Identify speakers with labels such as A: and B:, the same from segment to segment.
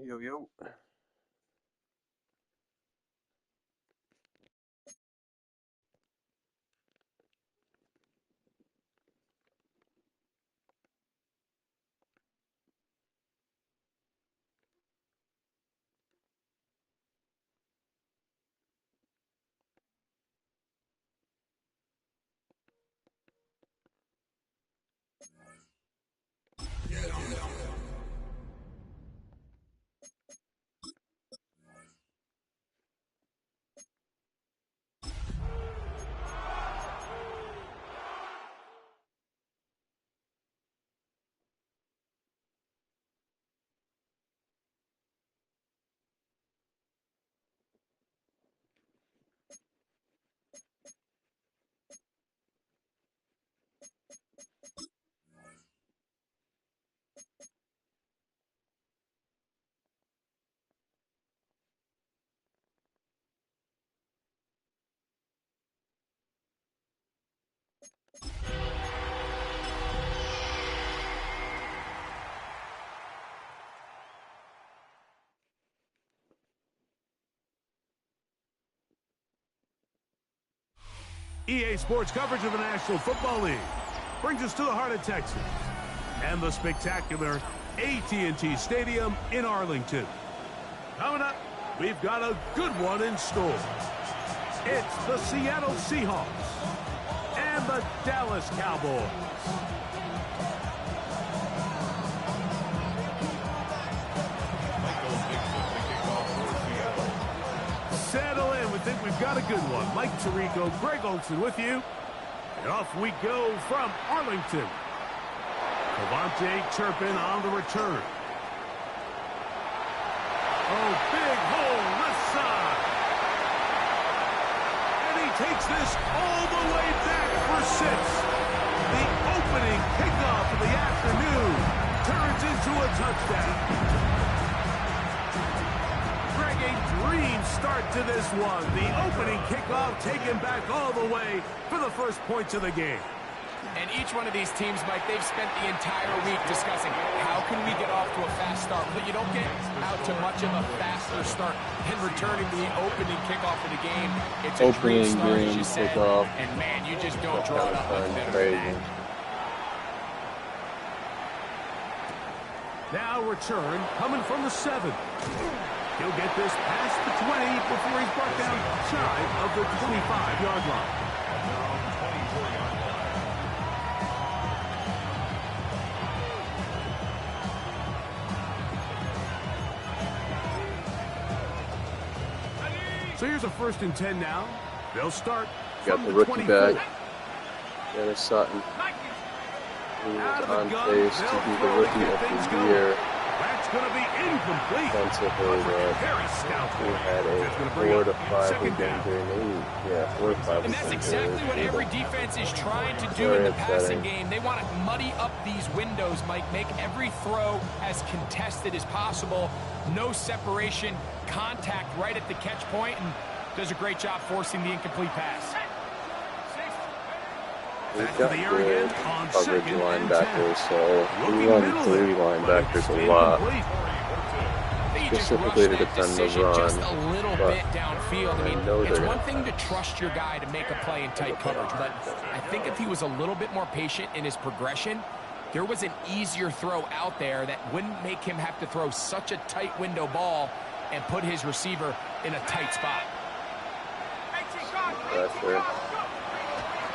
A: Yo, yo.
B: EA Sports coverage of the National Football League brings us to the heart of Texas and the spectacular AT&T Stadium in Arlington. Coming up, we've got a good one in store. It's the Seattle Seahawks and the Dallas Cowboys. Settle in. We think we've got a good one. Mike Tirico, Greg Olson with you. And off we go from Arlington. Devontae Turpin on the return. Oh, big hole left side. And he takes this all the way back for 6. The opening kickoff of the afternoon turns into a touchdown. Greg, a dream start to this one. The opening kickoff taken back all the way for the first points of the game.
C: And each one of these teams, Mike, they've spent the entire week discussing how can we get off to a fast start. But you don't get out to much of a faster start than returning the opening kickoff of the game. It's a dream start, as you said.
A: Kickoff.
C: And, man, you just don't draw it up much better than that.
B: Now return coming from the 7. He'll get this past the 20 before he's brought down shy of the 25-yard line. So here's a 1st and 10 now. They'll start
A: Got the rookie back. Dennis Sutton. He was on pace to be the rookie of the year.
B: That's going to be incomplete.
A: Defensively, we had a 4 to 5 week injury. Yeah, 4 to 5.
C: And that's exactly what every defense is trying to do in the passing game. They want to muddy up these windows, Mike, make every throw as contested as possible. No separation, contact right at the catch point, and does a great job forcing the incomplete pass.
A: We've got good coverage linebackers, so we run 3 linebackers a lot, specifically to defend the run.
C: Just a little bit downfield. I mean, it's one thing to trust your guy to make a play in tight coverage, but I think if he was a little bit more patient in his progression, there was an easier throw out there that wouldn't make him have to throw such a tight window ball and put his receiver in a tight spot.
A: Pressure.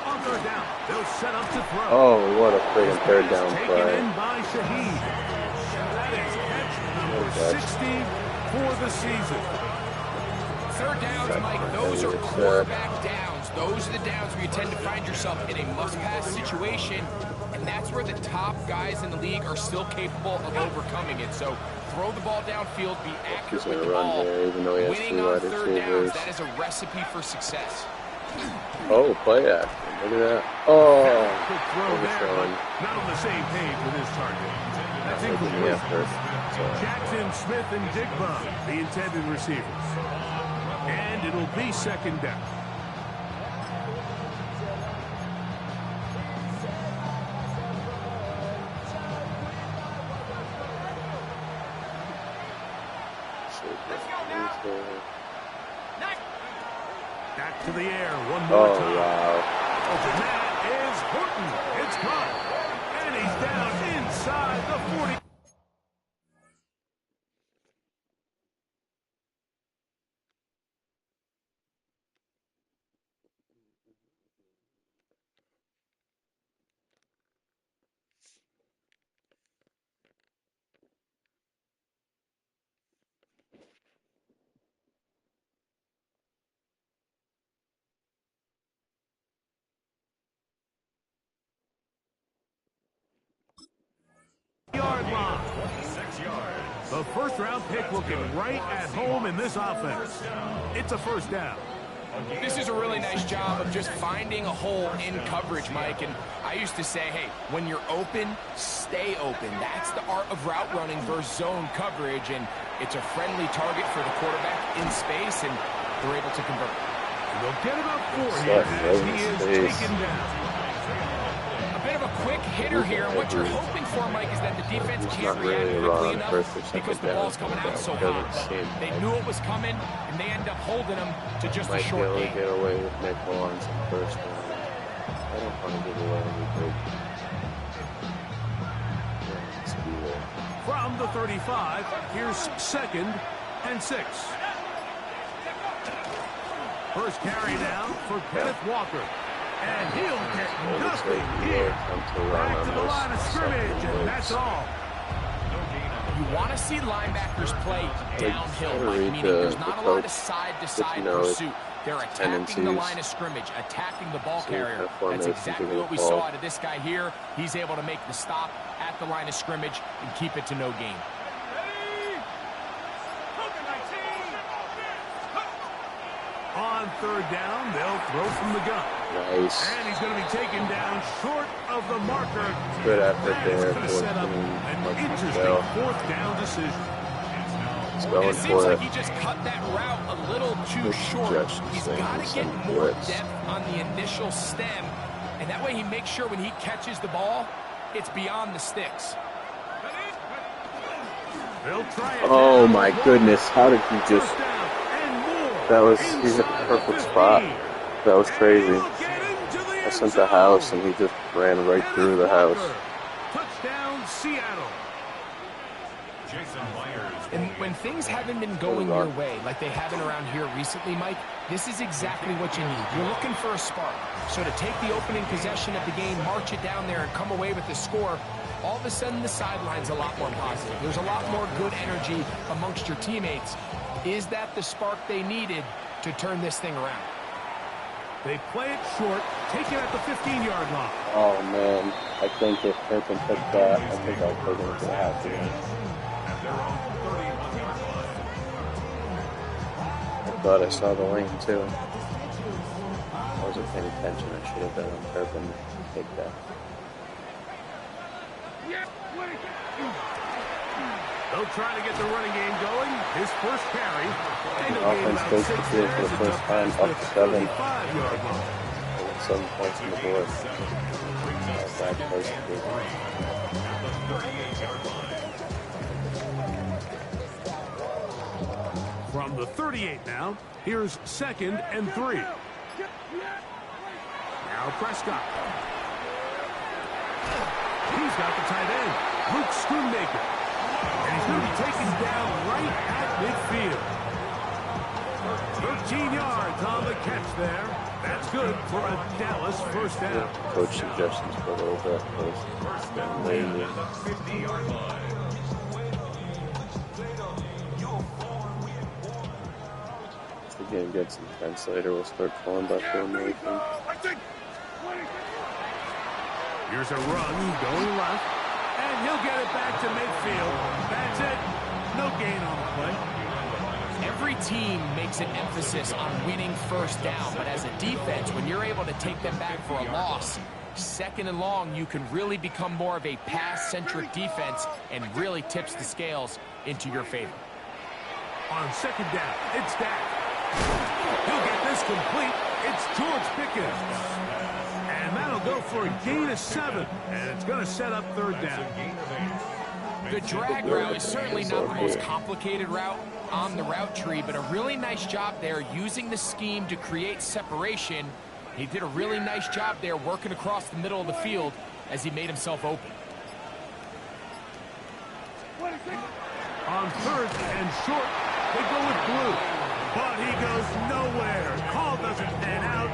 B: On third down, they'll set up to throw.
A: Oh, what a friggin' third down play.
B: Taken in by Shaheed. That is catch number 60 for the season.
C: Third downs, Mike, those are quarterback downs. Those are the downs where you tend to find yourself in a must-pass situation, and that's where the top guys in the league are still capable of overcoming it. So throw the ball downfield, be accurate with the ball. Winning on third downs, that is a recipe for success.
A: Oh, play action. Look at that. Oh,
B: quick throw there, but not on the same page with his target. That's incomplete. Jackson, Smith, and Digba, the intended receivers. And it'll be 2nd down. Back to the air one more time.
A: Oh, wow.
B: And that is Horton. It's caught. And he's down inside the 40. Yard line. 6 yards. The first round pick looking right at home in this offense. It's a first down.
C: This is a really nice job of just finding a hole in coverage, Mike. And I used to say, hey, when you're open, stay open. That's the art of route running versus zone coverage. And it's a friendly target for the quarterback in space, and they're able to convert.
B: They'll get about 4 here as he is taken down.
C: A bit of a quick hitter here. And what you're hoping for, Mike, is that the defense can't react quickly enough because the ball's coming out so hot. They knew it was coming, and they end up holding them to just a short
A: gain.
C: gain.
A: Get away with nickel on some first down. I don't want to give away anything.
B: From the 35, here's 2nd and 6. First carry down for Kenneth Walker. And he'll get nothing here. Back to the line of scrimmage, and that's all.
C: You want to see linebackers play downhill, Mike, meaning there's not a lot of side-to-side pursuit. They're attacking the line of scrimmage, attacking the ball carrier. That's exactly what we saw out of this guy here. He's able to make the stop at the line of scrimmage and keep it to no gain.
B: On 3rd down, they'll throw from the gun.
A: Nice.
B: And he's going to be taken down short of the marker.
A: Good effort there.
B: Going to set up an interesting 4th down decision.
A: Going
C: it seems like he just cut that route a little too short. He's got to get more depth on the initial stem, and that way he makes sure when he catches the ball, it's beyond the sticks.
A: Oh my goodness, how did he just... he's at the perfect spot. That was crazy. I sent the house and he just ran right through the house.
B: Touchdown, Seattle.
C: And when things haven't been going your way like they haven't around here recently, Mike, this is exactly what you need. You're looking for a spark. So to take the opening possession of the game, march it down there, and come away with the score, all of a sudden the sideline's a lot more positive. There's a lot more good energy amongst your teammates. Is that the spark they needed to turn this thing around?
B: They play it short, take it at the 15-yard line.
A: Oh, man. I think if Turpin took that, I think I'll take it to the half again. I thought I saw the lane, too. I wasn't paying attention. I should have been on Turpin to take that.
B: They'll try to get the running game going. His first carry.
A: Offense takes the field for the first time up to 7. 7 points on the board. Bad place to be.
B: From the 38 now, here's 2nd and 3. Now Prescott. He's got the tight end, Luke Schoonmaker. And he's going to be taken down right at midfield. 13 yards on the catch there. That's good for a Dallas first down.
A: Coach suggestions for a little bit. If the game gets intense later, we'll start calling back formation.
B: Here's a run going left. And he'll get it back to midfield. That's it. No gain on the play.
C: Every team makes an emphasis on winning first down, but as a defense, when you're able to take them back for a loss, 2nd and long, you can really become more of a pass-centric defense and really tips the scales into your favor.
B: On 2nd down, it's Dak. He'll get this complete. It's George Pickens. And that'll go for a gain of 7. And it's going to set up 3rd down.
C: The drag route is certainly not the most complicated route on the route tree, but a really nice job there using the scheme to create separation. He did a really nice job there working across the middle of the field as he made himself open.
B: On 3rd and short, they go with Blue. But he goes nowhere. Call doesn't pan out.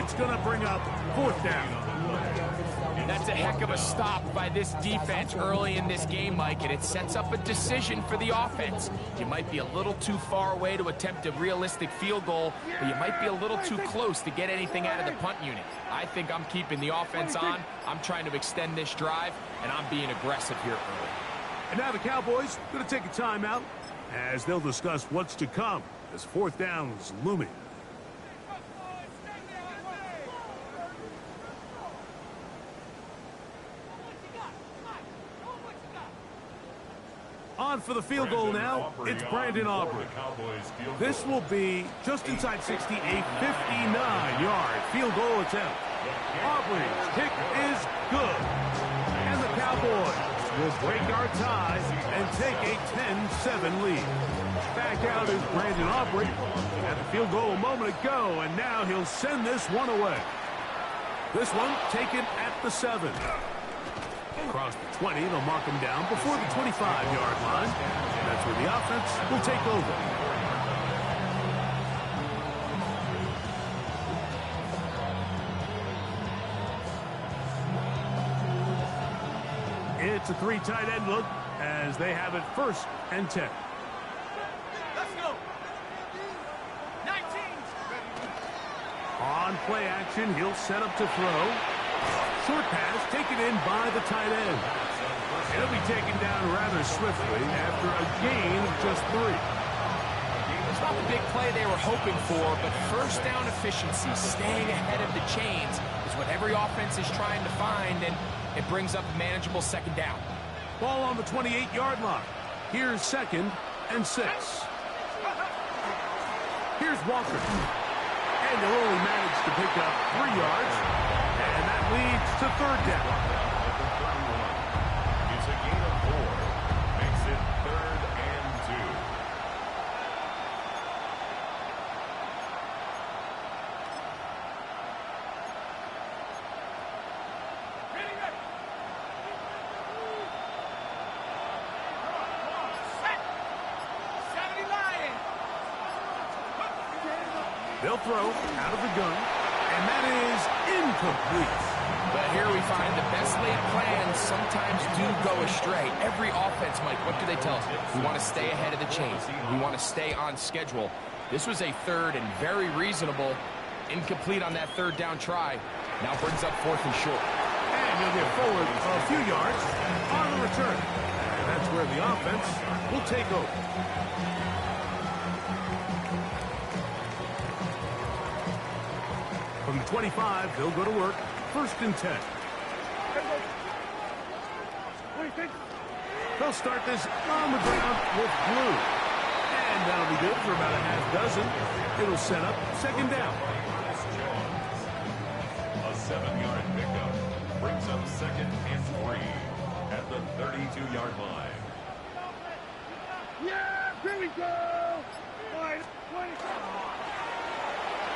B: It's going to bring up 4th down.
C: That's a heck of a stop by this defense early in this game, Mike, and it sets up a decision for the offense. You might be a little too far away to attempt a realistic field goal, but you might be a little too close to get anything out of the punt unit. I think I'm keeping the offense on. I'm trying to extend this drive, and I'm being aggressive here early.
B: And now the Cowboys going to take a timeout as they'll discuss what's to come as 4th down is looming. On for the field goal now, it's Brandon Aubrey. This will be just inside 60, a 59-yard field goal attempt. Aubrey's kick is good. And the Cowboys will break our tie and take a 10-7 lead. Back out is Brandon Aubrey. Had the field goal a moment ago, and now he'll send this one away. This one taken at the 7. Across the 20, they'll mark him down before the 25-yard line. That's where the offense will take over. It's a 3 tight end look as they have it 1st and 10.
D: Let's go. 19.
B: On play action, he'll set up to throw. Short pass taken in by the tight end. It'll be taken down rather swiftly after a gain of just 3.
C: It's not the big play they were hoping for, but 1st down efficiency, staying ahead of the chains, is what every offense is trying to find, and it brings up a manageable 2nd down.
B: Ball on the 28-yard line. Here's 2nd and 6. Here's Walker. And they'll only manage to pick up 3 yards. And that leads to 3rd down.
E: It's a gain of 4. Makes it 3rd and 2.
B: They'll throw out of the gun, and that is incomplete.
C: But here we find the best laid plans sometimes do go astray. Every offense, Mike, what do they tell us? We want to stay ahead of the chains. We want to stay on schedule. This was a 3rd and very reasonable. Incomplete on that 3rd down try. Now brings up 4th and short.
B: And he'll get forward a few yards on the return. And that's where the offense will take over. From the 25, they'll go to work. 1st and 10. They'll start this on the ground with Blue. And that'll be good for about a half dozen. It'll set up 2nd down.
E: A 7-yard pickup brings up 2nd and 3 at the 32-yard line.
D: Yeah, here we go.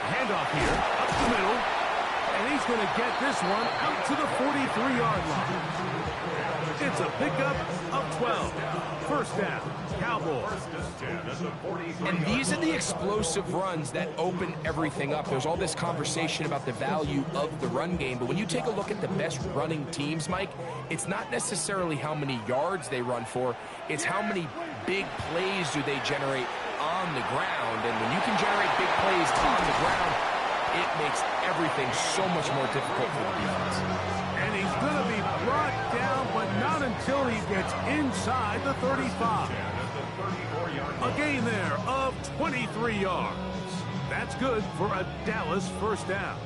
B: Handoff here, up the middle, and he's going to get this one out to the 43-yard line. It's a pickup of 12. 1st down, Cowboys.
C: And these are the explosive runs that open everything up. There's all this conversation about the value of the run game, but when you take a look at the best running teams, Mike, it's not necessarily how many yards they run for, it's how many big plays do they generate on the ground. And when you can generate big plays on the ground, it makes everything so much more difficult for the defense.
B: And he's going to be brought down, but not until he gets inside the 35. A gain there of 23 yards. That's good for a Dallas 1st down.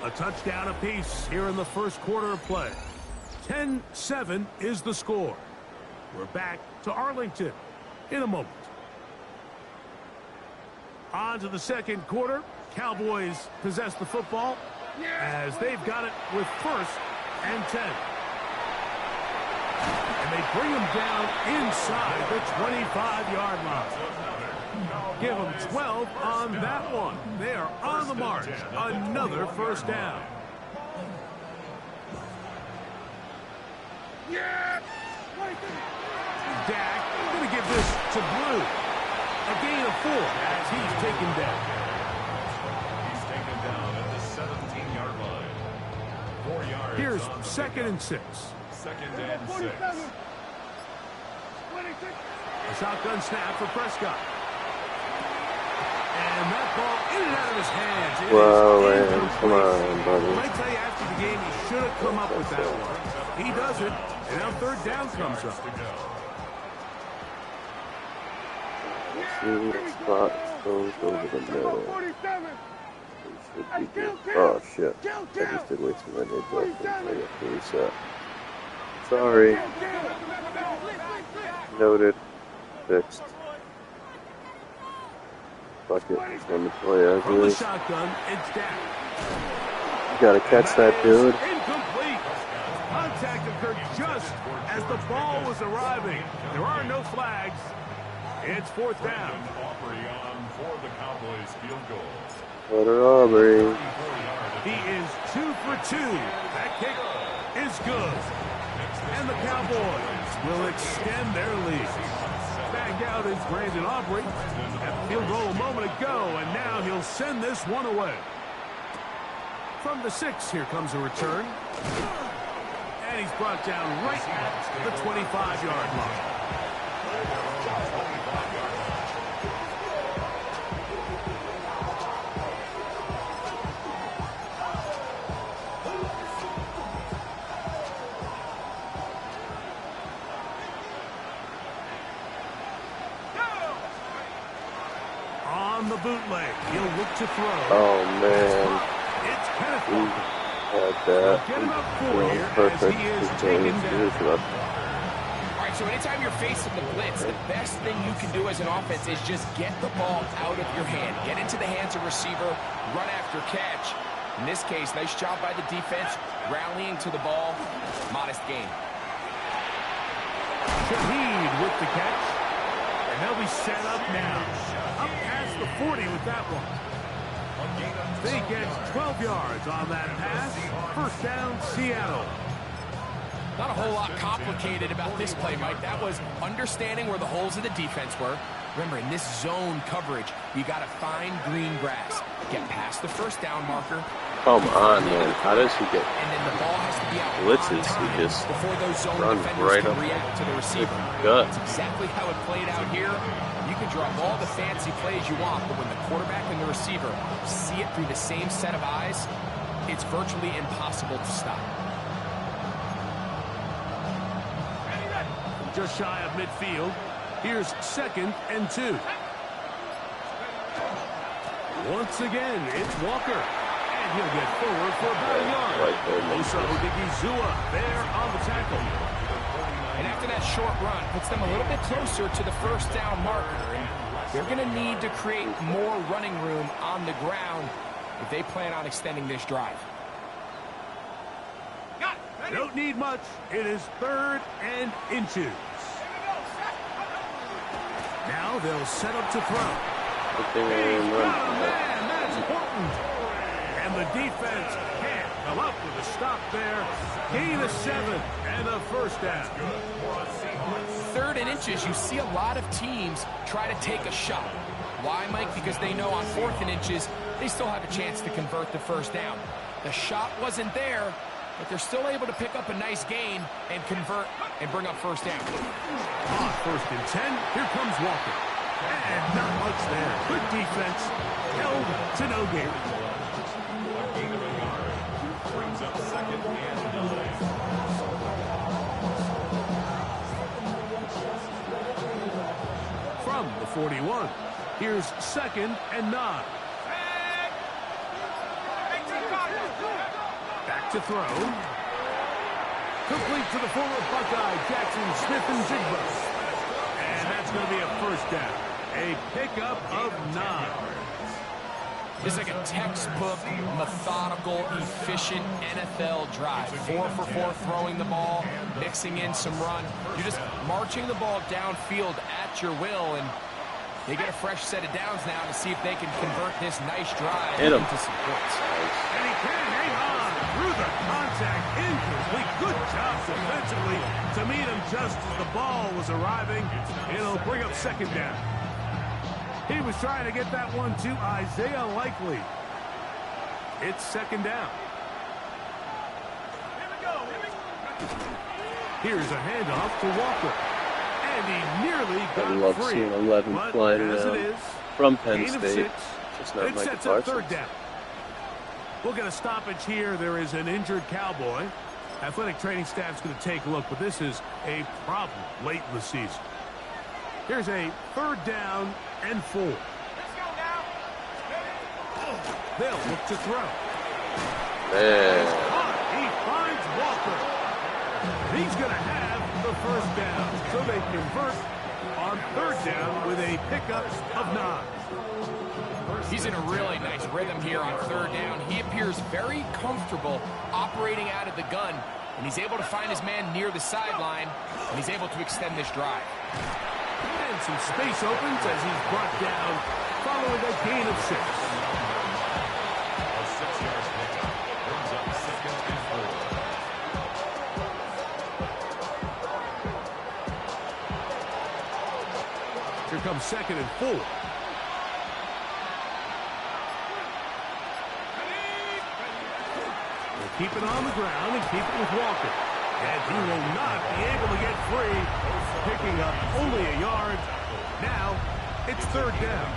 B: A touchdown apiece here in the 1st quarter of play. 10-7 is the score. We're back to Arlington in a moment. On to the 2nd quarter. Cowboys possess the football as they've got it with 1st and 10. And they bring him down inside the 25-yard line. Give them 12 on that one. They are on the march. Another 1st down. Dak going to give this to Blue. A gain of 4 as he's taken down.
E: He's taken down at the 17-yard line. 4 yards.
B: Here's 2nd and 6.
E: 2nd and 6.
B: A shotgun snap for Prescott. And that ball in and out of his hands. It
A: Wow,
B: is
A: man.
B: incomplete.
A: Come on, buddy.
B: When I tell you after the game, he should have come up with that one. He does it, and now 3rd down comes up.
A: See the spot goes over the middle. Should be good. Oh shit. I just did way too many adjustments. I got to reset. Sorry. Noted. Fixed. Fuck it. Just want to play as
B: From the
A: is.
B: shotgun, it's down.
A: You gotta catch that, dude.
B: Incomplete. Contact occurred just as the ball was arriving. There are no flags. It's 4th down.
E: Aubrey on for the Cowboys field goal.
A: What an Aubrey.
B: He is 2 for 2. That kick is good. And the Cowboys will extend their lead. Back out is Brandon Aubrey. Had the field goal a moment ago, and now he'll send this one away. From the 6, here comes a return. And he's brought down right at the 25-yard line. On the bootleg, he'll look to throw.
A: Oh man.
B: It's Kenneth
A: He
B: Walker.
A: had that.
B: Get him up 4 here
A: Perfect.
B: as he is
A: His
B: taken
A: games.
B: down.
A: He just left.
C: All right, so anytime you're facing the blitz, the best thing you can do as an offense is just get the ball out of your hand. Get into the hands of receiver, run after catch. In this case, nice job by the defense, rallying to the ball. Modest gain.
B: Shaheed with the catch. And they'll be set up now. Up past the 40 with that one. They get 12 yards on that pass. 1st down, Seattle.
C: Not a whole lot complicated about this play, Mike. That was understanding where the holes of the defense were. Remember, in this zone coverage, you got to find green grass. Get past the 1st down marker.
A: Come on, man. How does he get
C: And then the ball has to be out
A: blitzes?
C: on time
A: He just
C: before those zone
A: runs
C: defenders
A: right
C: can
A: up
C: react to the receiver.
A: gut.
C: That's exactly how it played out here. You can draw all the fancy plays you want, but when the quarterback and the receiver see it through the same set of eyes, it's virtually impossible to stop.
B: Just shy of midfield. Here's 2nd and 2. Once again, it's Walker. And he'll get forward for about a yard.
A: Right there.
B: Osa Odigizua there on the tackle.
C: And after that short run, puts them a little bit closer to the 1st down marker. And they're going to need to create more running room on the ground if they plan on extending this drive.
B: Don't need much. It is 3rd and inches. Now they'll set up to throw. Man, that's important. And the defense can't come up with a stop there. Gain of 7 and a 1st down.
C: 3rd and inches, you see a lot of teams try to take a shot. Why, Mike? Because they know on 4th and inches, they still have a chance to convert the 1st down. The shot wasn't there, but they're still able to pick up a nice gain and convert and bring up 1st down.
B: On 1st and 10, here comes Walker. And not much there. Good defense. Held to no gain.
E: A gain of a yard. Brings up 2nd and 9.
B: From the 41, here's 2nd and 9. Back to throw. Complete to the former Buckeye, Jackson Smith-Njigba. And that's going to be a 1st down. A pickup of 9.
C: This is like a textbook, methodical, efficient NFL drive. 4 for 4 throwing the ball, mixing in some run. You're just marching the ball downfield at your will, and they get a fresh set of downs now to see if they can convert this nice drive into some points.
B: And he can hang on through the contact, incomplete. Good job defensively to meet him just as the ball was arriving. It'll bring up second down. He was trying to get that one to Isaiah Likely. It's second down. Here's a handoff to Walker. And he nearly got
A: I love
B: free.
A: seeing 11 flying around from Penn State. Just not
B: it
A: Micah
B: sets up
A: Parsons.
B: third down. We'll get a stoppage here. There is an injured Cowboy. Athletic training staff's going to take a look, but this is a problem late in the season. Here's a third down and 4.
D: Let's go now.
B: They'll look to throw.
A: Man.
B: He finds Walker. He's going to have the first down. So they convert on third down with a pickup of 9.
C: He's in a really nice rhythm here on third down. He appears very comfortable operating out of the gun, and he's able to find his man near the sideline, and he's able to extend this drive.
B: And some space opens as he's brought down following a gain of 6.
E: A 6-yard pickup brings up second and 4.
B: Here comes second and 4. They'll keep it on the ground and keep it with Walker. And he will not be able to get free, picking up only a yard. Now, it's third down.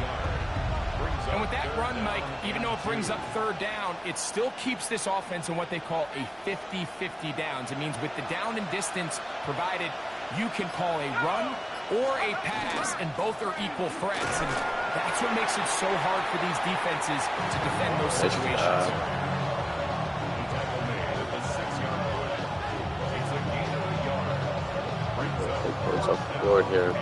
C: And with that run, Mike, even though it brings up third down, it still keeps this offense in what they call a 50-50 downs. It means with the down and distance provided, you can call a run or a pass, and both are equal threats. And that's what makes it so hard for these defenses to defend those situations.
A: It's up the board here.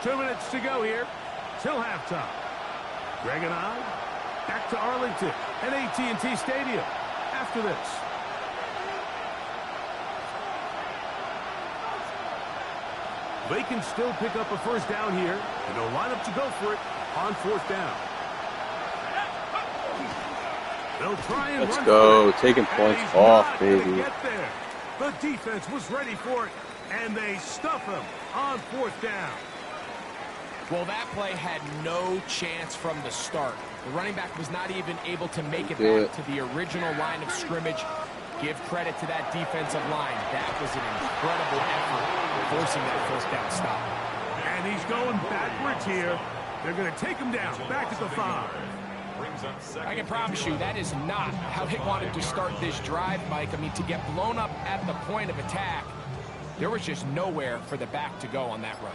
B: Two minutes to go here till halftime. Greg and I back to Arlington at AT&T Stadium after this. They can still pick up a first down here, and they'll line up to go for it on fourth down. They'll try and
A: Let's
B: run
A: go.
B: for it.
A: Taking
B: And
A: points
B: he's
A: off,
B: not gonna
A: baby.
B: get there. The defense was ready for it, and they stuff him on fourth down.
C: Well, that play had no chance from the start. The running back was not even able to make it back to the original line of scrimmage. Give credit to that defensive line. That was an incredible effort forcing that first down stop.
B: And he's going backwards here. They're going to take him down, back at the 5.
C: I can promise you that is not how they wanted to start this drive, Mike. I mean, to get blown up at the point of attack, there was just nowhere for the back to go on that run.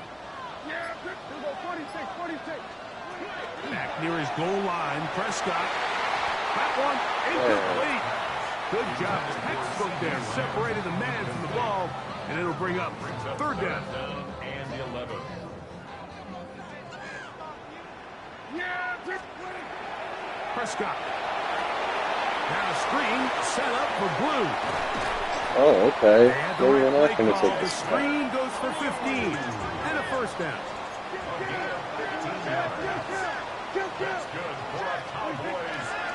D: Yeah, 46.
B: Back near his goal line, Prescott. That one incomplete. Good job. Textbook there. Separated the man from the ball, and it'll bring up third down.
E: And the 11.
B: Prescott. Now a screen set up for Blue.
A: Oh, okay.
B: They had the
A: Maybe we're
B: right
A: not
B: play
A: going to
B: call.
A: take
B: The
A: this.
B: screen goes for 15 and a first down.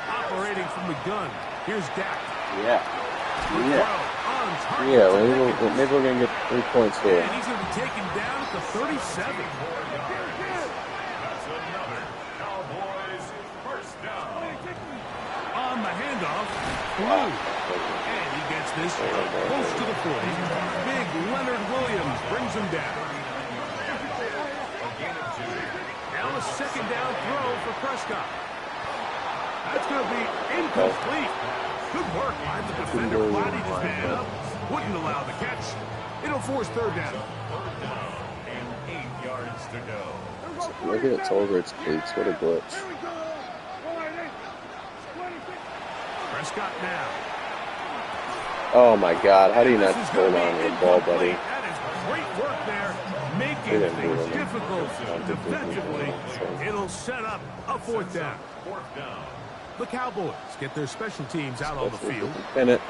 B: Operating from the gun. Here's Dak.
A: Yeah.
B: Throw on target.
A: Yeah, maybe we're going to get 3 points here.
B: And he's going to be taken down at the 37.
E: That's another Cowboys first down.
B: On the handoff, Blue. And he gets this close to the 40. Big Leonard Williams brings him down. Now a second down throw for Prescott. That's going to be incomplete. Good work by the defender. Bodied his man up. Wouldn't allow the catch. It'll force third down.
E: Third down and 8 yards to go.
A: Look at it, Tolbert's cleats. What a glitch.
B: Prescott now.
A: Oh my God! How do you not
B: This is
A: hold
B: gonna
A: on
B: be
A: to the ball, buddy?
B: incomplete. That is great work there, making
A: didn't do
B: things
A: it.
B: difficult defensively. It'll set up a fourth down.
E: Fourth down.
B: The Cowboys get their special teams out on the field.
A: Pin it.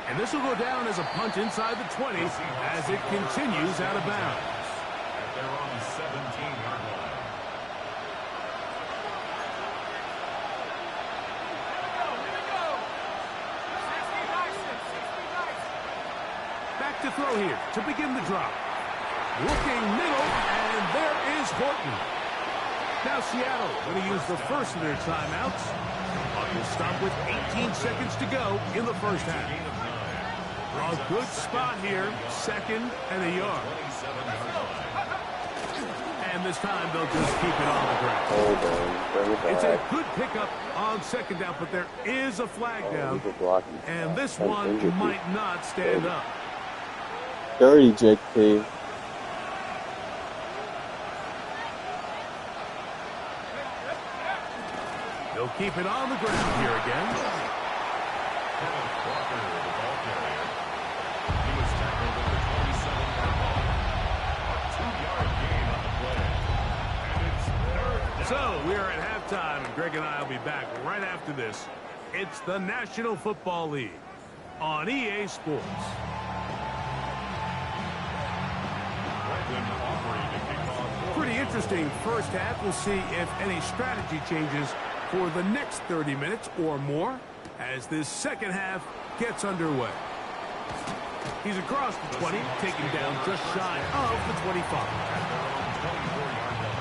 B: And this will go down as a punt inside the 20 as it continues out of bounds.
E: And they're on the 17-yard line.
B: Back to throw here to begin the drop. Looking middle, and there is Horton. Now Seattle going to use the first of their timeouts. Will stop with 18 seconds to go in the first half. A good spot here, second and a yard. And this time they'll just keep it on the ground.
A: Hold on. Bring it
B: It's a
A: back.
B: good pickup on second down, but there is a flag down.
A: He's blocking.
B: And this
A: That's
B: one
A: injured.
B: might not stand up.
A: Dirty JakeP.
B: They'll keep it on the ground here again.
E: Kenneth Walker, the ball carrier. He was tackled at the 27-yard line. A 2-yard gain on the play. And it's third down.
B: So we are at halftime, and Greg and I will be back right after this. It's the National Football League on EA Sports.
E: Franklin offering to kick off.
B: Pretty interesting first half. We'll see if any strategy changes for the next 30 minutes or more as this second half gets underway. He's across the 20, taken down just shy of the 25.
E: At their own 24-yard line.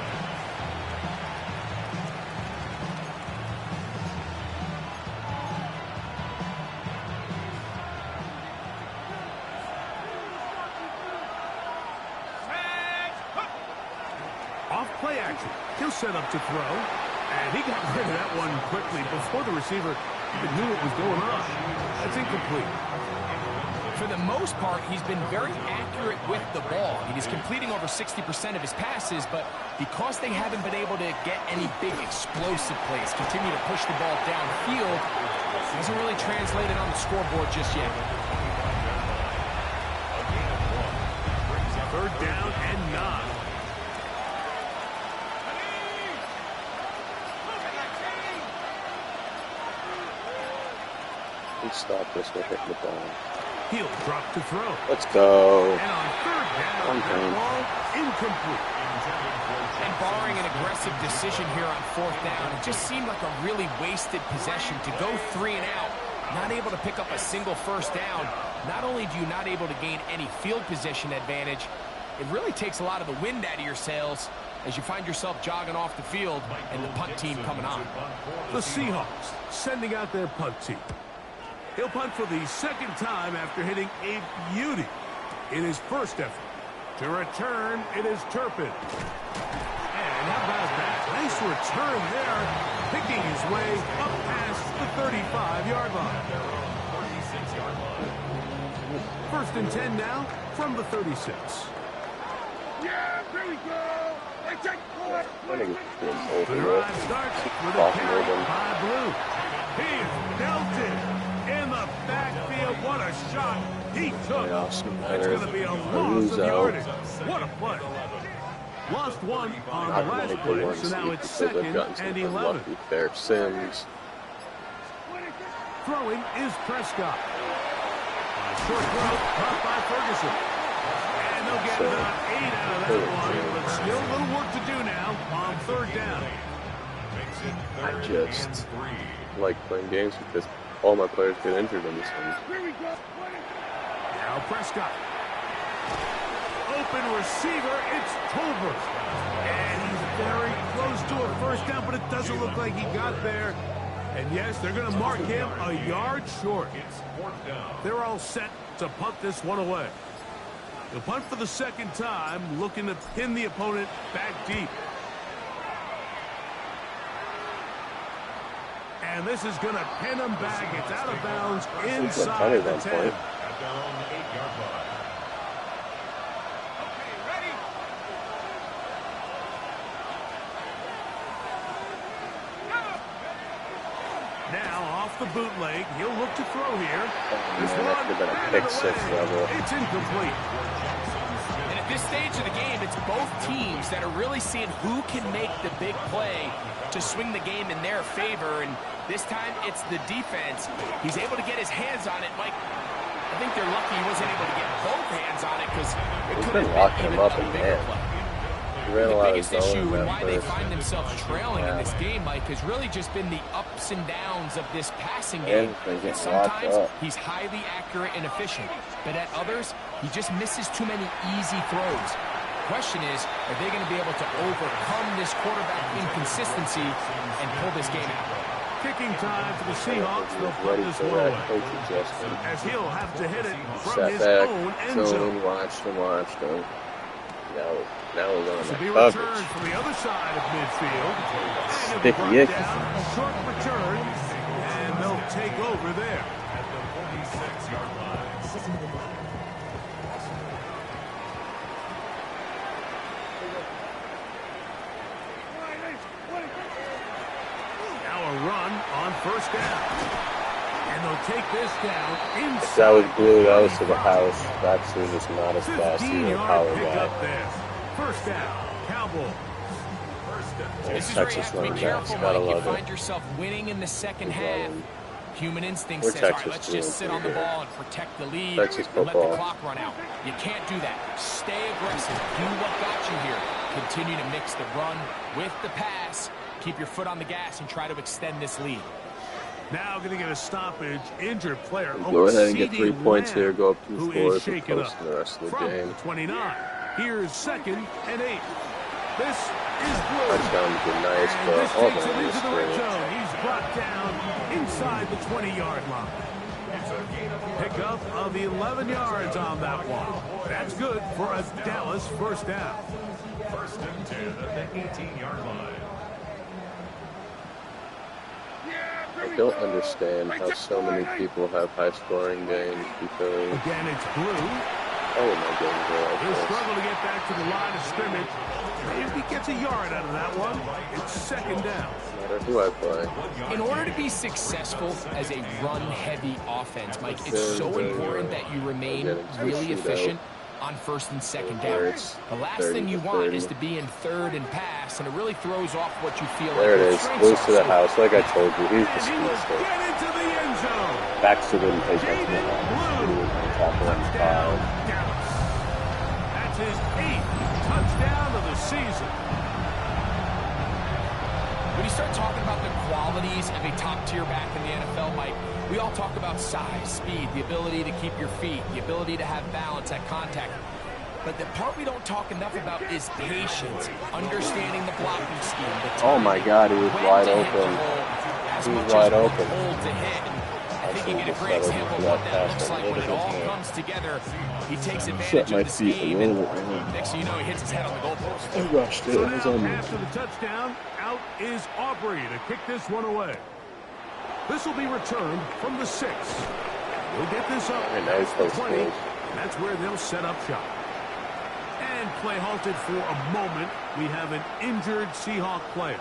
B: Off play action. He'll set up to throw. And he got rid of that one quickly before the receiver even knew what was going on. That's incomplete.
C: For the most part, he's been very accurate with the ball. He's completing over 60% of his passes, but because they haven't been able to get any big explosive plays, continue to push the ball downfield, hasn't really translated on the scoreboard just yet.
B: Third down and 9.
A: Let's stop this. We're hitting the ball.
B: He'll drop to throw.
A: Let's go.
B: And on third down, that ball incomplete.
C: And barring an aggressive decision here on fourth down, it just seemed like a really wasted possession to go 3 and out. Not able to pick up a single first down. Not only do you not able to gain any field position advantage, it really takes a lot of the wind out of your sails as you find yourself jogging off the field and the punt team coming on.
B: The Seahawks sending out their punt team. He'll punt for the second time after hitting a beauty in his first effort. To return, it is Turpin. And how about that? Nice return there, picking his way up past the 35-yard line.
E: 36-yard line.
B: First and 10 now from the 36.
D: Yeah, here we go. Hey, Jake,
A: I think it's being
B: The
A: over
B: drive
A: with.
B: starts with a
A: Talking
B: carry
A: with him.
B: by Blue. He is belted in the backfield. What a shot he took. That's going to be a loss of yardage. What a play. Lost one on the
A: Not
B: last
A: many good
B: play,
A: ones
B: so now
A: either,
B: it's
A: because they've
B: second
A: gotten some
B: and 11.
A: unlucky there. Sims.
B: Throwing is Prescott. A short throw caught by Ferguson. And they'll get about 8 out of that one, but still a little work to do now on third down.
E: Makes it
A: I
E: third
A: just
E: and 3.
A: like playing games because all my players get injured in this one.
D: Here we go.
B: Now Prescott. Open receiver, it's Tolbert. And he's very close to a first down, but it doesn't look like he got there. And yes, they're going to mark him a yard short.
E: It's fourth down.
B: They're all set to punt this one away. The punt for the second time, looking to pin the opponent back deep. And this is going to pin him back. It's out of bounds inside the 10.
E: At their own 8-yard line.
D: Okay, ready?
B: Now the bootleg. He'll look to throw here. This
A: Man, that could have been a pick six level.
B: It's incomplete.
C: And at this stage of the game, it's both teams that are really seeing who can make the big play to swing the game in their favor. And this time, it's the defense. He's able to get his hands on it. Mike, I think they're lucky he wasn't able to get both hands on it because it
A: He's
C: could
A: been
C: have
A: locking
C: been
A: him up
C: a
A: and
C: bigger
A: man.
C: play.
A: He ran a
C: The
A: lot of
C: biggest
A: zone
C: issue and
A: that
C: why they
A: first.
C: find themselves trailing in this game, Mike, has really just been the ups and downs of this passing game.
A: And they get
C: Sometimes
A: locked up.
C: he's highly accurate and efficient, but at others, he just misses too many easy throws. The question is, are they going to be able to overcome this quarterback inconsistency and pull this game out?
B: Kicking time for the Seahawks. They'll put
A: Ready
B: this
A: for
B: one
A: that
B: away.
A: coach adjustment.
B: As he'll have to hit it from
A: Sat
B: his
A: back,
B: own end zone.
A: zone, watched him. Now we're going
B: To
A: to
B: be
A: coverage.
B: returned from the other side of midfield. And
A: Sticky
B: brought
A: ick.
B: down, short return, and they'll take over there.
E: At the 46-yard line.
B: Now a run on first down. And they'll take this down inside.
A: If that was blue, that was to the house. That's just not as fast as a
B: 15-yard
A: power
B: pickup
A: guy.
B: there. First down, Cowboys.
C: This is where you
A: Texas
C: have to be
A: running
C: careful,
A: backs. Gotta
C: Mike. You
A: love
C: find
A: it.
C: yourself winning in the second half. Human instinct
A: We're
C: says, all right,
A: Texas
C: let's
A: doing
C: just sit on the
A: pretty good.
C: ball and protect the lead
A: Texas
C: and let the
A: football.
C: clock run out. You can't do that. Stay aggressive. Do what got you here. Continue to mix the run with the pass. Keep your foot on the gas and try to extend this lead.
B: Now going to get a stoppage. Injured player.
A: Go ahead and get
B: CeeDee
A: 3 points
B: Lamb,
A: here. Go up
B: who
A: 2
B: is
A: scores and
B: shaken
A: close
B: up
A: to the rest of the
B: from
A: game.
B: the 29. Here's 2nd and 8. This is blue.
A: Touchdown would be nice,
B: And
A: but
B: this
A: all
B: takes him
A: the
B: into the red
A: mistakes.
B: zone. He's brought down inside the 20-yard line. Pickup of 11 yards on that one. That's good for a Dallas first down.
E: 1st and 10 at the 18-yard line.
A: I don't understand how so many people have high-scoring games because
B: Again, it's blue.
A: all of my games are like
B: He'll
A: this.
B: struggle to get back to the line of scrimmage. Maybe he gets a yard out of that one. It's 2nd down.
A: No matter who I play.
C: In order to be successful as a run-heavy offense, Mike, it's so important that you remain really efficient on 1st and 2nd down. The last thing you want is to be in 3rd and pass, and it really throws off what you feel
A: There
C: like
A: it
C: your
A: is.
C: strengths
A: Blues
C: are.
A: to the
C: So
A: house. Like I told you, he's the
B: And he will
A: speedster.
B: get into the end zone.
A: Baxter didn't take that to the
B: Blue.
A: tackle on
B: Touchdown,
A: 5.
B: Dallas. That's his 8th touchdown of the season.
C: when you start talking about the qualities of a top-tier back in the NFL, Mike, we all talk about size, speed, the ability to keep your feet, the ability to have balance at contact. But the part we don't talk enough about is patience, understanding the blocking scheme. The
A: Oh my God, he was
C: when
A: wide
C: to hit the
A: open.
C: hole, as
A: He was
C: much
A: wide
C: as
A: open.
C: the hole to hit. And I think you get a great example of what that looks like when it all comes together. He takes advantage
A: Set my
C: of the
A: feet a
C: scheme,
A: little
C: and
A: bit.
C: next thing you know, he hits his head on the goalpost.
A: I rushed it.
B: So
A: It was
B: now
A: on me.
B: after the touchdown, out is Aubrey to kick this one away. This will be returned from the 6. We'll get this up
A: Very nice,
B: at the
A: those
B: 20.
A: goals.
B: And that's where they'll set up shop. And play halted for a moment. We have an injured Seahawk player.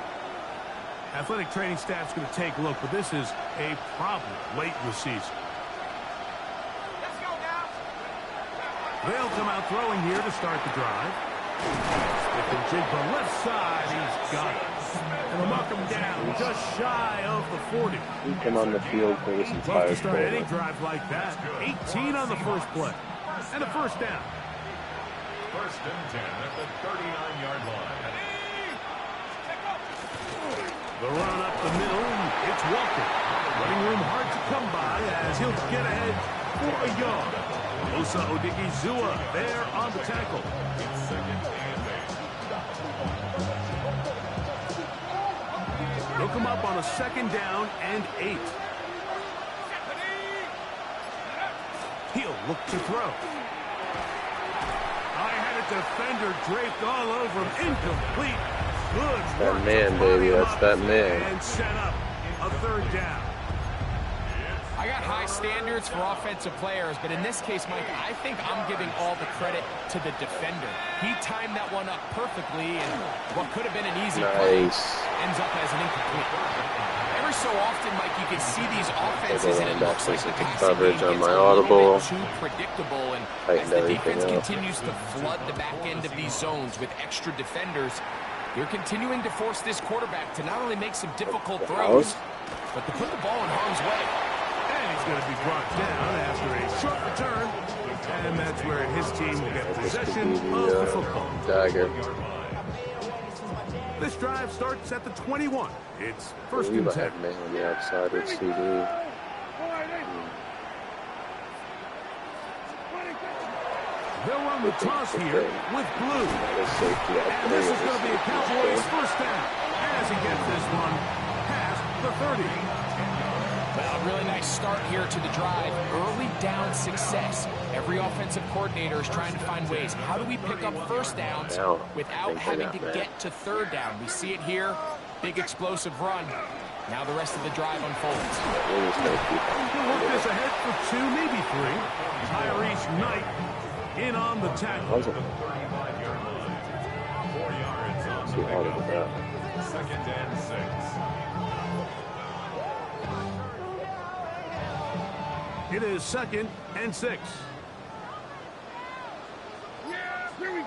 B: Athletic training staff's going to take a look, but this is a problem late in the season. They'll come out throwing here to start the drive. Stick and jig the left side. He's got it. And they'll knock him down just shy of the 40.
A: He came on the field for this
B: Love
A: entire
B: to start any
A: quarter.
B: drive like that. 18 on the first play. And a first down.
E: 1st and 10 at the 39-yard line.
B: The run up the middle. It's Walker. Running room hard to come by as he'll get ahead for a yard. Osa Odigizua there on the tackle. He'll come up on a 2nd down and 8. He'll look to throw. I had a defender draped all over him. Incomplete. Good
A: That
B: work
A: man,
B: to body
A: baby.
B: him
A: That's
B: up
A: that man.
B: and set up a 3rd down.
C: I got high standards for offensive players, but in this case, Mike, I think I'm giving all the credit to the defender. He timed that one up perfectly, and what could have been an easy play ends up as an incomplete. Every so often, Mike, you can see these offenses, and it looks like the passing game gets a little bit too predictable, and as the defense continues to flood the back end of these zones with extra defenders, they're continuing to force this quarterback to not only make some difficult throws, but to put the ball in harm's way.
B: And he's going to be brought down after a short return. And that's where his team will get possession of the football.
A: Dagger.
B: This drive starts at the 21. It's first and 10.
A: Man on the outside with CD.
B: They'll run the toss here with Blue. And this is going to be a Cowboys first down as he gets this one past the 30.
C: Well, a really nice start here to the drive. Early down success. Every offensive coordinator is trying to find ways. How do we pick up first downs without having to get to third down? We see it here. Big explosive run. Now the rest of the drive unfolds.
B: He'll work this ahead for 2, maybe 3. Tyrese Knight in on the tackle.
E: Second and 6.
B: It is second and 6.
D: Yeah, here we go.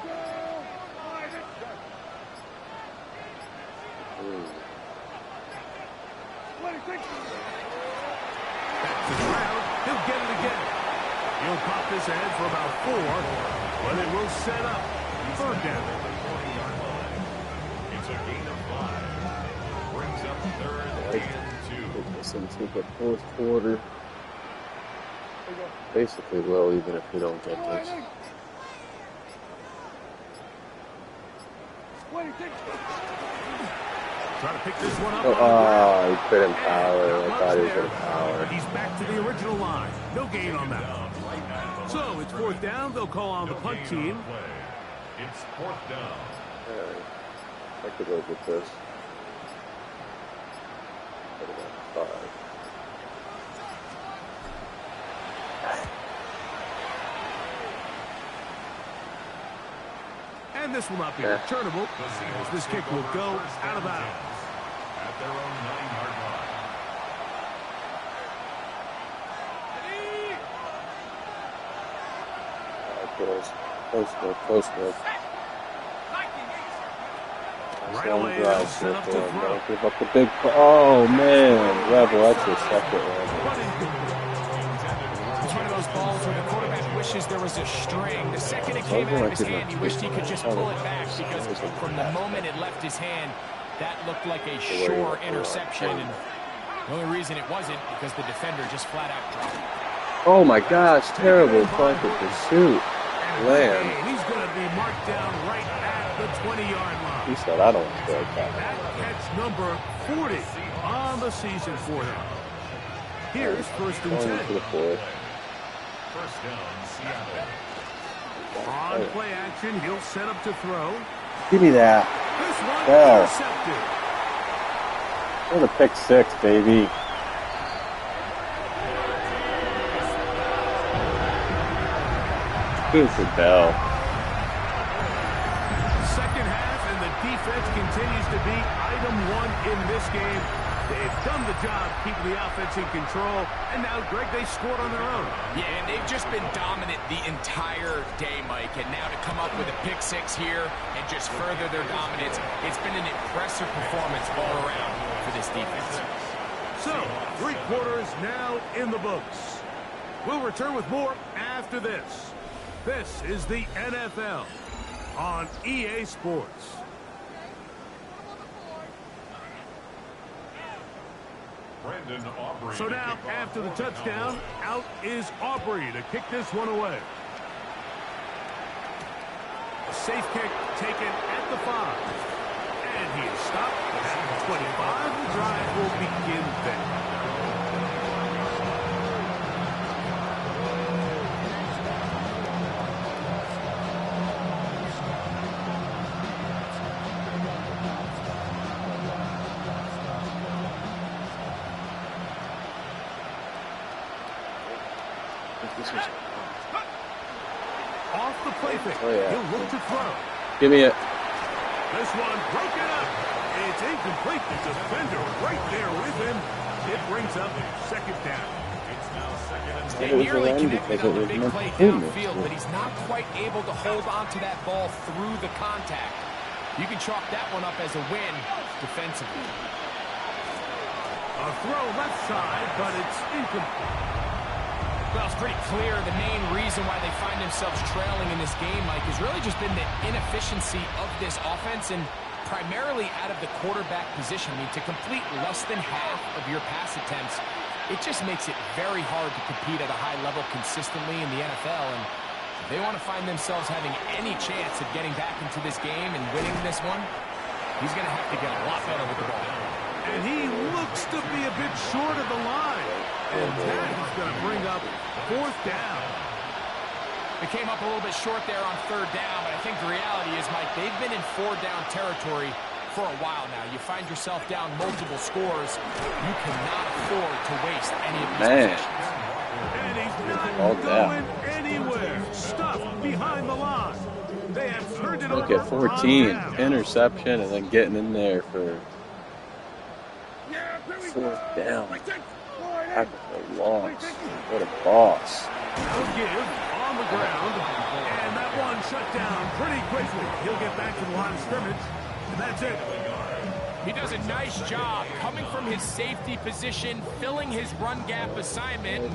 B: Back to the ground. He'll get it again. He'll pop this ahead for about 4, but it will set up third down.
E: It's a gain of 5. Brings up third and 2.
A: Take this into the fourth quarter. Basically, well, even if we don't get this.
B: Trying to pick this one up.
A: Oh, he couldn't power. I thought he was going to power.
B: He's back to the original line. No gain on that. So it's fourth down. They'll call on the punt team.
E: It's fourth down.
A: I could live with this. Put it on 5.
B: And this will not be returnable, as this kick will go out of bounds.
E: At their own 9-yard line.
A: Close.
B: Right away, they'll set up to throw.
A: Give up the big. Oh man, Rebel, that's your second one.
C: It's one of those balls where the quarterback wishes there was a string. The second it came out of his hand, he wished he could just pull it back, because from the moment it left his hand, that looked like a sure interception. And the only reason it wasn't because the defender just flat out dropped it.
A: Oh my gosh, terrible fucking pursuit. Land.
B: He's going to be marked down right at the 20-yard line.
A: He said, I don't care that.
B: That catch number 40 on the season for him. Here's first and 10.
A: To the fourth.
E: First down, Seattle.
B: On play action, he'll set up to throw.
A: Give me that.
B: This one intercepted.
A: What a pick 6, baby. Good for Bell.
B: Second half, and the defense continues to be item 1 in this game. They've done the job keeping the offense in control, and now, Greg, they scored on their own.
C: Yeah, and they've just been dominant the entire day, Mike. And now to come up with a pick 6 here and just further their dominance, it's been an impressive performance all around for this defense.
B: So, 3 quarters now in the books. We'll return with more after this. This is the NFL on EA Sports. So now, after the touchdown, out is Aubrey to kick this one away. A safe kick taken at the 5. And he is stopped at the 25. The drive will begin then. Off the play fake.
A: Oh, yeah.
B: He'll look to throw.
A: Give me it.
B: This one broken up. It's incomplete. The defender right there with him. It brings up second down.
C: It's now second and
A: It was
C: nearly
A: a run
C: connected
A: because
C: on
A: it
C: the
A: was
C: big
A: meant
C: play
A: to do this.
C: downfield, but he's not quite able to hold on to that ball through the contact. You can chalk that one up as a win defensively.
B: A throw left side, but it's incomplete.
C: Well, it's pretty clear the main reason why they find themselves trailing in this game, Mike, has really just been the inefficiency of this offense and primarily out of the quarterback position. I mean, to complete less than half of your pass attempts, it just makes it very hard to compete at a high level consistently in the NFL. And if they want to find themselves having any chance of getting back into this game and winning this one, he's going to have to get a lot better with the ball.
B: And he looks to be a bit short of the line. And that is going to bring up fourth down.
C: It came up a little bit short there on third down, but I think the reality is, Mike, they've been in four-down territory for a while now. You find yourself down multiple scores, you cannot afford to waste any of these possessions.
B: And he's
A: All
B: not
A: down.
B: going anywhere. Stuffed behind the line. They have turned it
A: Look
B: over
A: at 14.
B: on down.
A: Interception and then getting in there for
D: Yeah, here we
A: fourth
D: go.
A: down.
D: Line in.
A: After the loss. What a boss.
B: He'll give on the ground. And that one shut down pretty quickly. He'll get back to the line of scrimmage. And that's it.
C: He does a nice job coming from his safety position, filling his run gap assignment.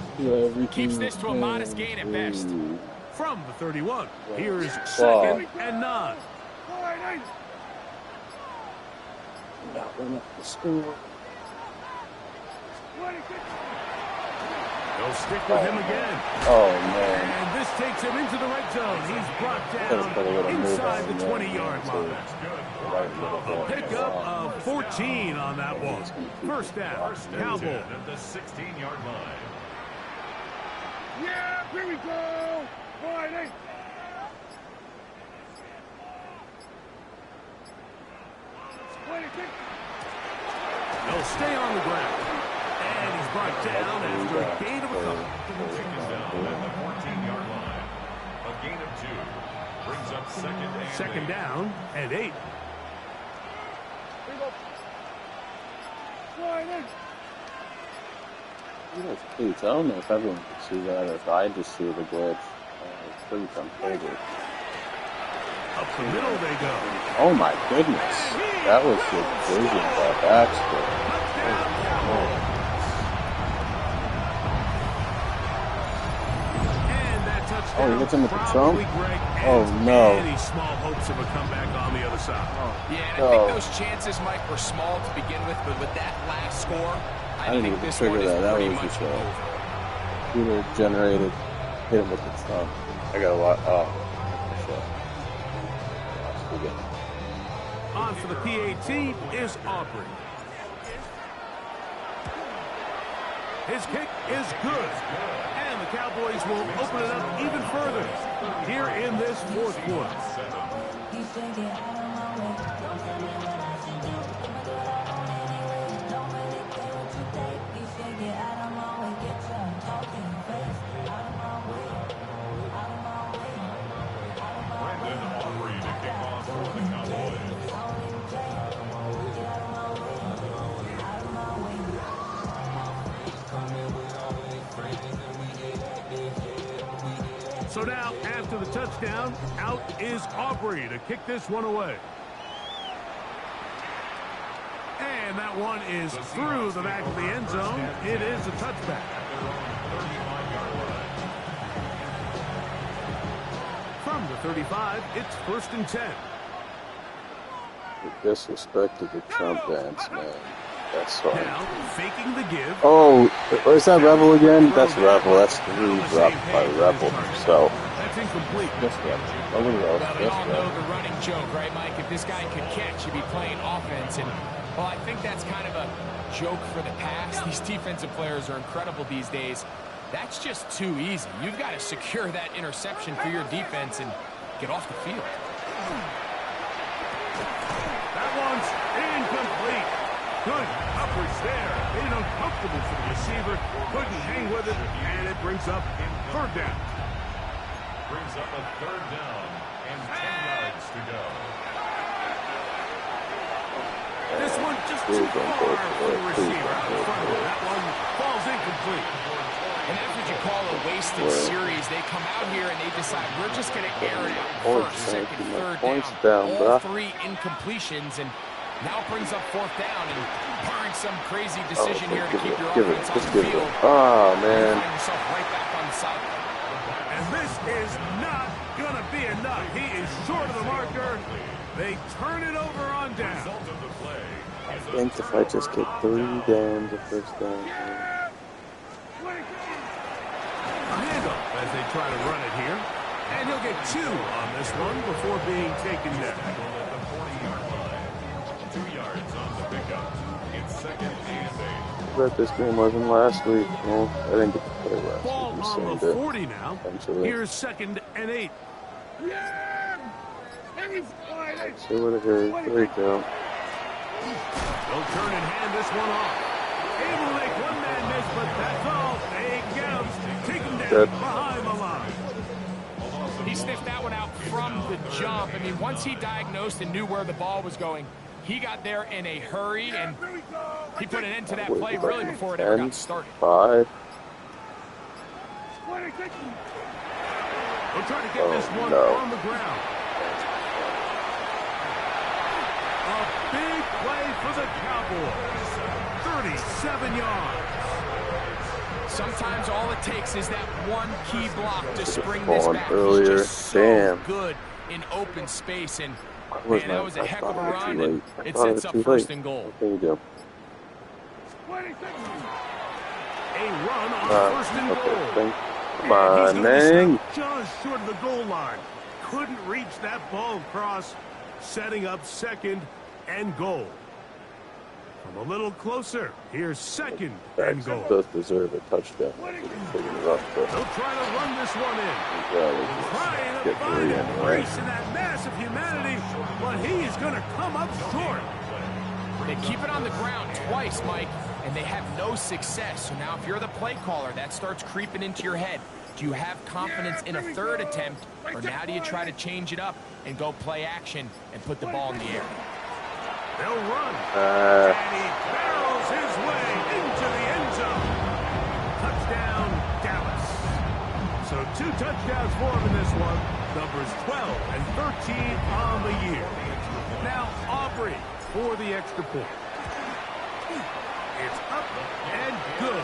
C: Keeps this to a modest gain at best.
B: From the 31, here's second and 9.
D: Line in.
A: Not run up the score.
D: 26.
B: They'll stick with him again.
A: Oh, man.
B: And this takes him into the red zone. He's brought down inside the 20-yard line. A pickup of 14 on that one. First down, Cowboys.
E: At the 16-yard line.
D: Yeah, here we go. Line in.
B: They'll stay on the ground. And he's brought down after a gain of a couple.
E: At the 14-yard line. A gain of 2. Brings up
B: Second down and 8.
D: Line in.
A: You know, it's, I don't know if everyone can see that or if I just see the glitch. It's pretty unfavorable.
B: Up the middle they go.
A: Oh my goodness. That was good vision by Baxter.
B: And that touchdown.
A: Oh, he hits him with the
B: probably
A: thumb?
B: Greg
A: Oh,
B: ends
A: no.
B: Any small hopes of a comeback on the other side.
C: Yeah, and I think those chances, Mike, were small to begin with, but with that last score, I
A: didn't
C: think
A: even
C: this
A: trigger
C: one is
A: that. That
C: pretty
A: was
C: much
A: just
C: over.
A: Computer generated. Hit him with the thumb. I got a lot. Oh, shit. We'll get it.
B: On for the PAT is Aubrey. His kick is good. And the Cowboys will open it up even further here in this fourth quarter.
E: Brandon Aubrey to kick off for the Cowboys.
B: So now, after the touchdown, out is Aubrey to kick this one away. And that one is through the back of the end zone. It is a touchback. From the 35, it's 1st and 10.
A: The disrespect of the Trump dance, man. That's fine.
B: Now, faking the give.
A: Oh, is that Rebel again? That's Rebel. That's the lead dropped by Rebel himself.
B: That's incomplete.
A: Just Rebel. Nobody else.
C: Well, we
A: Just
C: all know
A: Rebel.
C: the running joke, right, Mike? If this guy could catch, he'd be playing offense. And, well, I think that's kind of a joke for the past. These defensive players are incredible these days. That's just too easy. You've got to secure that interception for your defense and get off the field.
B: That one's incomplete. Good coverage there. Made it uncomfortable for the receiver. Couldn't hang with it, and it brings up third down.
E: Brings up a third down and 10 yards to go.
B: This one just too far for the receiver out in front of him. That one falls incomplete.
C: And that's what you call a wasted series. They come out here and they decide we're just going to air it out first, second, third down. All three incompletions, and now brings up fourth down and barring some crazy decision here to keep your offense on the field.
A: Oh, man.
C: You find yourself right back on the sideline.
B: And this is not going to be enough. He is short of the marker. They turn it over on down.
A: I think if I just get 3 downs, the first down.
B: A handoff as they try to run it here. And he'll get 2 on this one before being taken down.
E: 2 yards on the pickup. It's second and 8.
A: I bet this game wasn't last week. Well, I didn't get to play last
B: Ball
A: week.
B: on the 40 now.
A: Eventually.
B: Here's second and 8.
A: See what it is. There you go.
B: They'll turn and hand this one off. Able to make one man miss, but that's all. They get him. Take him down behind the line.
C: He sniffed that one out from the jump. I mean, once he diagnosed and knew where the ball was going, he got there in a hurry, and he put an end to that play really before it ever got started.
A: 5.
B: We'll try to get this one on the ground. A big play for the Cowboys. 37 yards.
C: Sometimes all it takes is that one key block to spring this back.
A: Earlier.
C: He's just so good in open space, and man, that was a heck of a run, and it sets up first and goal.
A: There you go.
B: A run on first and goal.
A: Come on, man.
B: Just short of the goal line. Couldn't reach that ball across, setting up second and goal. From a little closer, here's second and goal.
A: Does deserve a touchdown.
B: They'll try to run this one in. Trying to find a brace in that mass of humanity, but he is going to come up short.
C: They keep it on the ground twice, Mike, and they have no success. So now if you're the play caller, that starts creeping into your head. Do you have confidence in a third attempt, or now do you try to change it up and go play action and put the ball in the air?
B: They'll run, and he barrels his way into the end zone. Touchdown, Dallas. So 2 touchdowns for him in this one. Numbers 12 and 13 on the year. Now Aubrey for the extra point. It's up and good.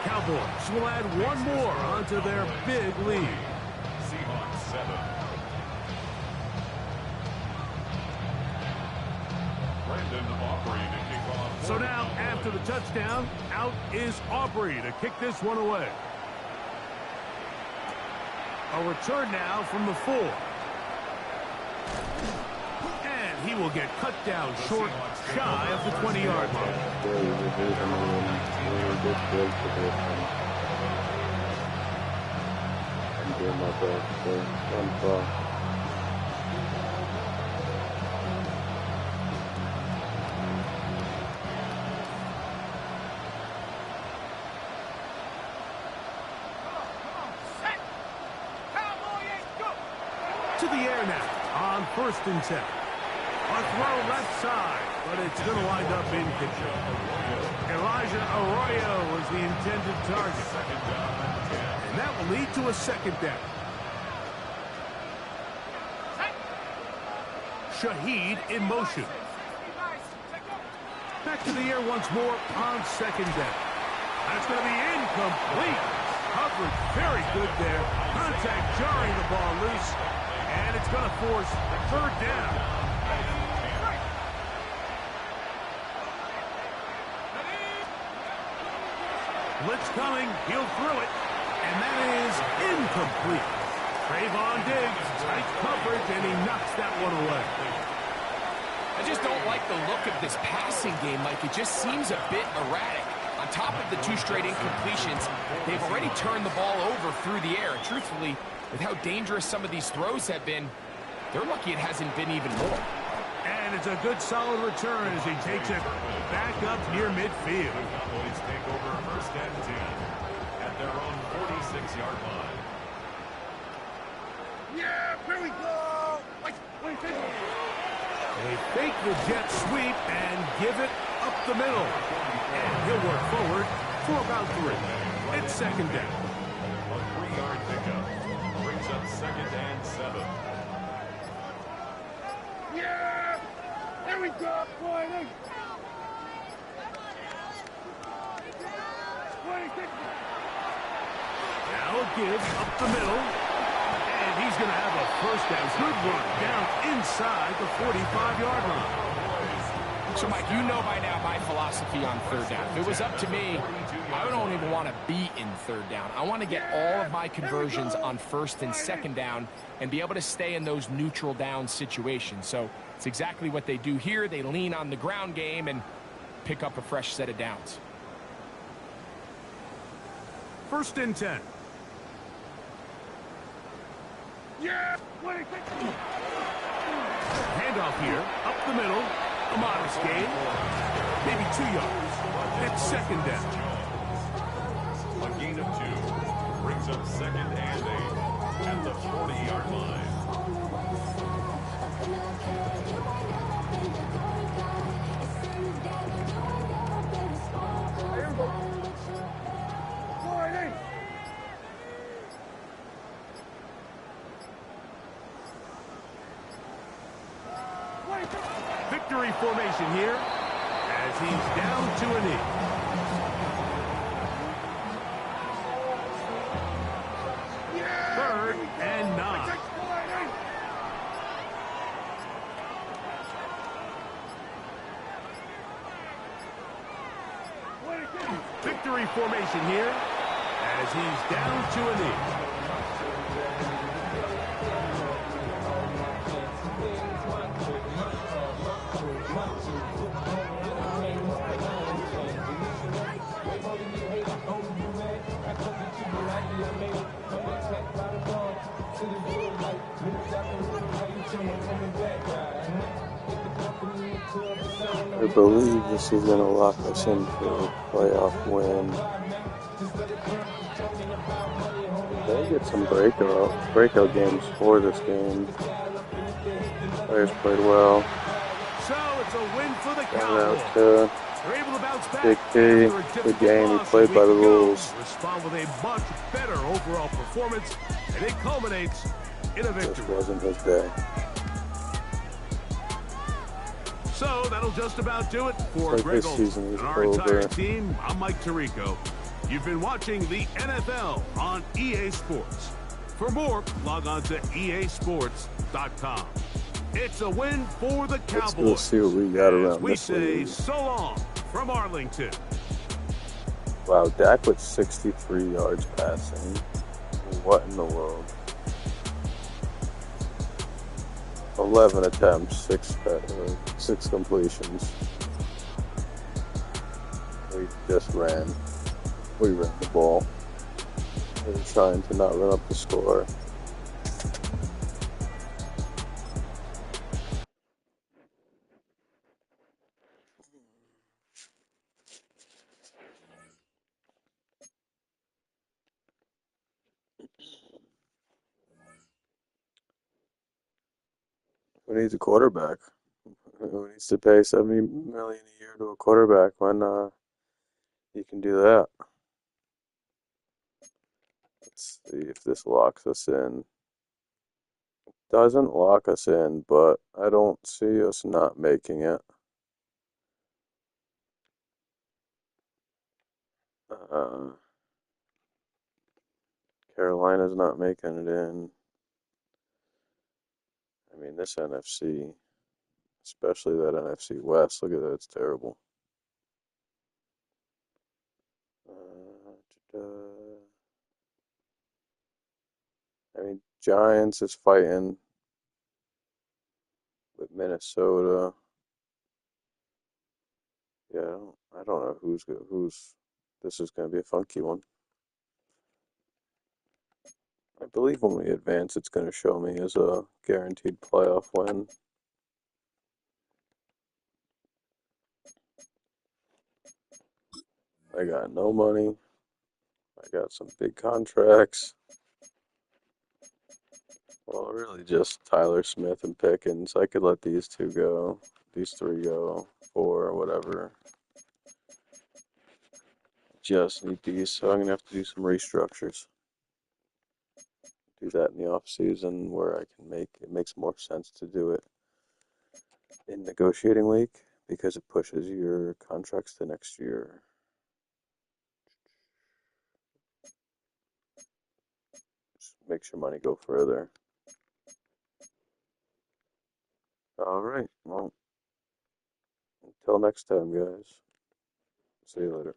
B: Cowboys will add one more onto their big lead.
E: Seahawks 7.
B: So now, after the touchdown, out is Aubrey to kick this one away. A return now from the 4. And he will get cut down short, shy of the 20-yard line. To the air now on 1st and 10. A throw left side, but it's going to wind up incomplete. Elijah Arroyo was the intended target. And that will lead to a second down. Shaheed in motion. Back to the air once more on second down. That's going to be incomplete. Coverage very good there. Contact jarring the ball loose. And it's going to force third down. Blitz coming. He'll throw it. And that is incomplete. Trayvon Diggs, tight coverage, and he knocks that one away.
C: I just don't like the look of this passing game, Mike. It just seems a bit erratic. On top of the 2 straight incompletions, they've already turned the ball over through the air. And truthfully, with how dangerous some of these throws have been, they're lucky it hasn't been even more.
B: And it's a good solid return as he takes it back up near midfield.
E: Cowboys take over 1st and 10 at their own 46-yard line.
D: Yeah, here we go. Wait.
B: They fake the jet sweep and give it up the middle. And he'll work forward for about 3. It's second down.
E: A 3-yard pickup brings up 2nd and 7.
D: Yeah, here we go. 20. 26.
B: Now a give up the middle. And he's going to have a first down. Good run down inside the 45-yard line.
C: So, Mike, you know by now my philosophy on third down. If it was up to me, I don't even want to be in third down. I want to get all of my conversions on first and second down and be able to stay in those neutral down situations. So it's exactly what they do here. They lean on the ground game and pick up a fresh set of downs.
B: 1st and 10.
D: Yeah, 26.
B: Handoff here, up the middle, a modest gain, maybe 2 yards. It's second down.
E: A gain of 2 brings up 2nd and 8 at the 40-yard line.
B: Victory formation here as he's down to a knee.
D: Yeah,
B: 3rd and 9. Victory formation here as he's down to a knee.
A: I believe this is going to lock us in for a playoff win. They get some breakout games for this game. Players played well.
B: So it's a win for the
A: Shout out
B: Cowboys.
A: to
B: They're able to bounce back.
A: JakeP.
B: After a
A: Good game. He
B: difficult
A: played
B: loss
A: by
B: a
A: the
B: week ago,
A: rules.
B: Respond with a much better overall performance, and it culminates in a
A: This
B: victory.
A: wasn't his day.
B: So that'll just about do it for
A: Like
B: Greg
A: this
B: Olson
A: season is
B: and our entire
A: over.
B: team. I'm Mike Tirico. You've been watching the NFL on EA Sports. For more, log on to easports.com. It's a win for the Cowboys.
A: Let's go see what we got
B: As
A: around
B: we
A: this
B: say
A: league.
B: so long from Arlington.
A: Wow, Dak with 63 yards passing. What in the world? 11 attempts, 6 completions. We just ran. We ran the ball. We were trying to not run up the score. Who needs a quarterback? Who needs to pay $70 million a year to a quarterback when you can do that? Let's see if this locks us in. Doesn't lock us in, but I don't see us not making it. Carolina's not making it in. I mean, this NFC, especially that NFC West, look at that, it's terrible. I mean, Giants is fighting with Minnesota. Yeah, I don't know who's. This is going to be a funky one. I believe when we advance, it's going to show me as a guaranteed playoff win. I got no money. I got some big contracts. Well, really just Tyler Smith and Pickens. I could let these two go, these three go, four, whatever. Just need these, so I'm going to have to do some restructures. Do that in the off season where I can make it makes more sense to do it in negotiating week because it pushes your contracts to next year. Just makes your money go further. All right. Well, until next time, guys. See you later.